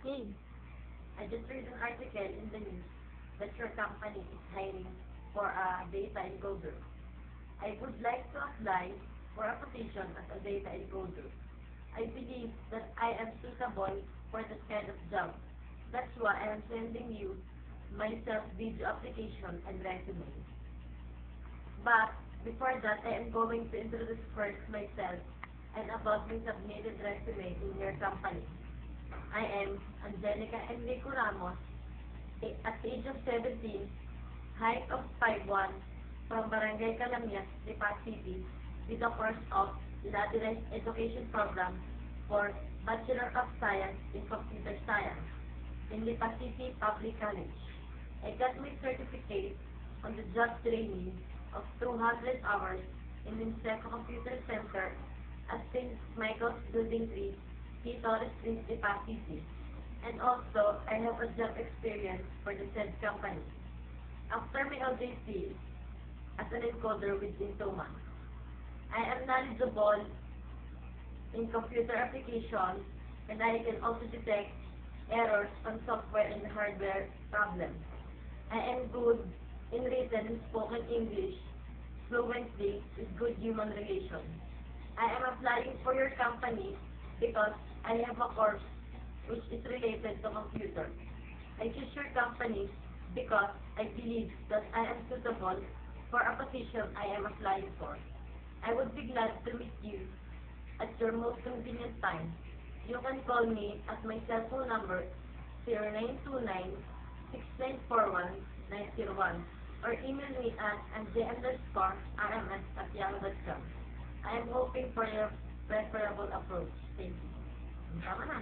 Hey, I just read an article in the news that your company is hiring for a data encoder. I would like to apply for a position as a data encoder. I believe that I am suitable for this kind of job. That's why I am sending you my self-video application and resume. But before that, I am going to introduce first myself and about my submitted resume in your company. I am Angelica Enrico Ramos, at the age of 17, height of 5'1", from Barangay Calamias, Lipa City, with a course of Latinized Education Program for Bachelor of Science in Computer Science in Lipa City Public College. I got my certificate on the job training of 200 hours in Inseco Computer Center at St. Michael's Building 3, T. Torres Street, Lipa City. And also, I have a job experience for the said company. After my OJT, as an encoder within 2 months, I am knowledgeable in computer applications, and I can also detect errors on software and hardware problems. I am good in written and spoken English fluently with good human relations. I am applying for your company because I have a course which is related to computer. I choose your company because I believe that I am suitable for a position I am applying for. I would be glad to meet you at your most convenient time. You can call me at my cell phone number 0929-6941-901 or email me at mj_rms@yahoo.com. I am hoping for your preferable approach. Thank you. Tama na.